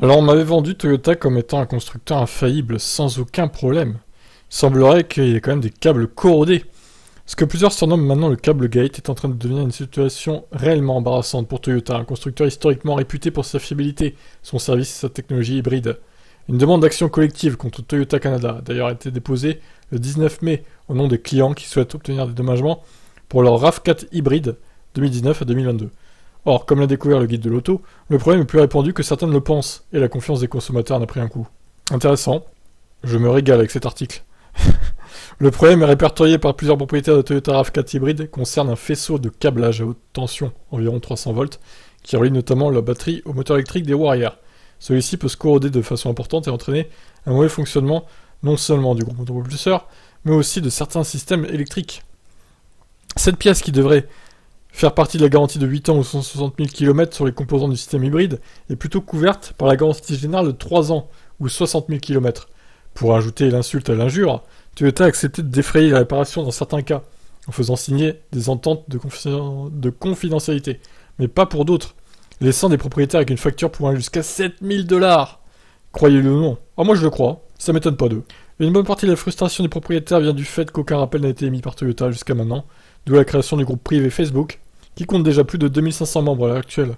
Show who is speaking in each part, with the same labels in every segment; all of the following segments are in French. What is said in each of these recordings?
Speaker 1: Alors on m'avait vendu Toyota comme étant un constructeur infaillible, sans aucun problème. Il semblerait qu'il y ait quand même des câbles corrodés. Ce que plusieurs surnomment maintenant le câble Gate est en train de devenir une situation réellement embarrassante pour Toyota, un constructeur historiquement réputé pour sa fiabilité, son service et sa technologie hybride. Une demande d'action collective contre Toyota Canada a d'ailleurs été déposée le 19 mai au nom des clients qui souhaitent obtenir des dédommagements pour leur RAV4 hybride 2019 à 2022. Or, comme l'a découvert le guide de l'auto, le problème est plus répandu que certains ne le pensent, et la confiance des consommateurs en a pris un coup. Intéressant. Je me régale avec cet article. Le problème est répertorié par plusieurs propriétaires de Toyota RAV4 hybride et concerne un faisceau de câblage à haute tension, environ 300 volts, qui relie notamment la batterie au moteur électrique des roues arrière. Celui-ci peut se corroder de façon importante et entraîner un mauvais fonctionnement non seulement du groupe de propulseur, mais aussi de certains systèmes électriques. Cette pièce qui devrait faire partie de la garantie de 8 ans ou 160 000 km sur les composants du système hybride est plutôt couverte par la garantie générale de 3 ans ou 60 000 km. Pour ajouter l'insulte à l'injure, Toyota a accepté de défrayer la réparation dans certains cas, en faisant signer des ententes de confidentialité, mais pas pour d'autres, laissant des propriétaires avec une facture pouvant aller jusqu'à 7 000 $. Croyez-le ou non. Ah, moi je le crois, ça m'étonne pas d'eux. Une bonne partie de la frustration des propriétaires vient du fait qu'aucun rappel n'a été émis par Toyota jusqu'à maintenant, d'où la création du groupe privé Facebook, qui compte déjà plus de 2500 membres à l'heure actuelle.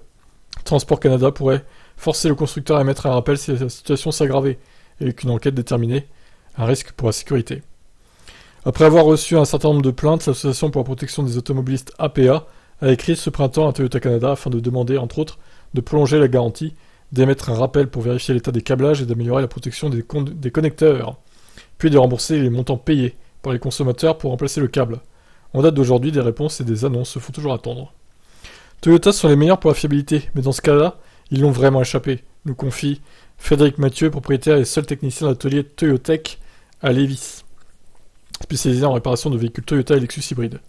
Speaker 1: Transport Canada pourrait forcer le constructeur à émettre un rappel si la situation s'aggravait, et qu'une enquête déterminait un risque pour la sécurité. Après avoir reçu un certain nombre de plaintes, l'Association pour la protection des automobilistes APA a écrit ce printemps à Toyota Canada afin de demander, entre autres, de prolonger la garantie, d'émettre un rappel pour vérifier l'état des câblages et d'améliorer la protection des connecteurs, puis de rembourser les montants payés par les consommateurs pour remplacer le câble. En date d'aujourd'hui, des réponses et des annonces se font toujours attendre. Toyota sont les meilleurs pour la fiabilité, mais dans ce cas-là, ils l'ont vraiment échappé, nous confie Frédéric Mathieu, propriétaire et seul technicien de l'atelier Toyotech à Lévis, spécialisé en réparation de véhicules Toyota et Lexus hybrides.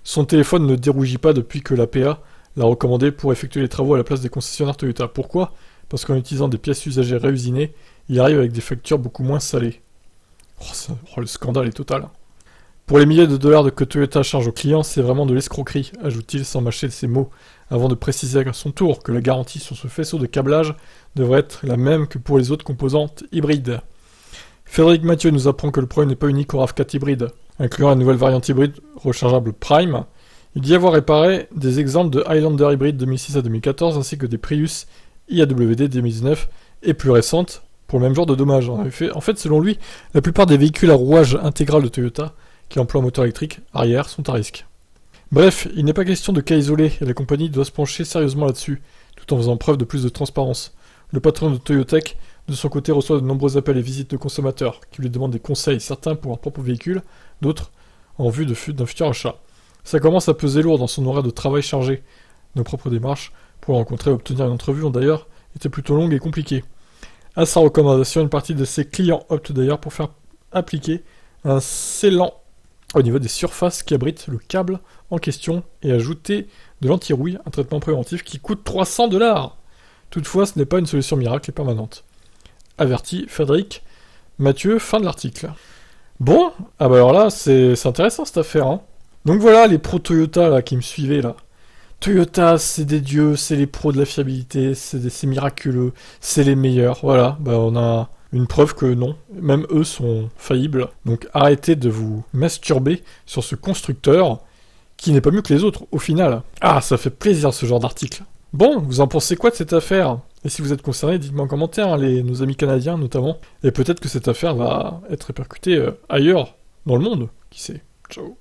Speaker 1: Son téléphone ne dérougit pas depuis que l'APA l'a recommandé pour effectuer les travaux à la place des concessionnaires Toyota. Pourquoi ? Parce qu'en utilisant des pièces usagées réusinées, il arrive avec des factures beaucoup moins salées. Le scandale est total. Pour les milliers de dollars que Toyota charge aux clients, c'est vraiment de l'escroquerie, ajoute-t-il sans mâcher ses mots, avant de préciser à son tour que la garantie sur ce faisceau de câblage devrait être la même que pour les autres composantes hybrides. Frédéric Mathieu nous apprend que le problème n'est pas unique au RAV4 hybride. Incluant la nouvelle variante hybride rechargeable Prime, il dit avoir réparé des exemples de Highlander hybride 2006 à 2014 ainsi que des Prius IAWD 2019 et plus récentes pour le même genre de dommages. En fait, selon lui, la plupart des véhicules à rouage intégral de Toyota qui emploient un moteur électrique arrière sont à risque. Bref, il n'est pas question de cas isolés et la compagnie doit se pencher sérieusement là-dessus, tout en faisant preuve de plus de transparence. Le patron de Toyotech, de son côté, reçoit de nombreux appels et visites de consommateurs qui lui demandent des conseils, certains pour leur propre véhicule, d'autres en vue d'un futur achat. Ça commence à peser lourd dans son horaire de travail chargé. Nos propres démarches pour le rencontrer et obtenir une entrevue ont d'ailleurs été plutôt longues et compliquées. À sa recommandation, une partie de ses clients optent d'ailleurs pour faire appliquer un scellant au niveau des surfaces qui abritent le câble en question et ajouter de l'anti-rouille, un traitement préventif qui coûte 300 $. Toutefois, ce n'est pas une solution miracle et permanente. Avertit Frédéric Mathieu, fin de l'article. Bon, ah bah alors là, c'est intéressant cette affaire, hein. Donc voilà, les pros Toyota là qui me suivaient là. Toyota, c'est des dieux, c'est les pros de la fiabilité, c'est miraculeux, c'est les meilleurs. Voilà, bah on a une preuve que non, même eux sont faillibles. Donc arrêtez de vous masturber sur ce constructeur qui n'est pas mieux que les autres au final. Ah, ça fait plaisir ce genre d'article. Bon, vous en pensez quoi de cette affaire ? Et si vous êtes concerné, dites-moi en commentaire, hein, nos amis canadiens notamment. Et peut-être que cette affaire va être répercutée ailleurs, dans le monde, qui sait. Ciao.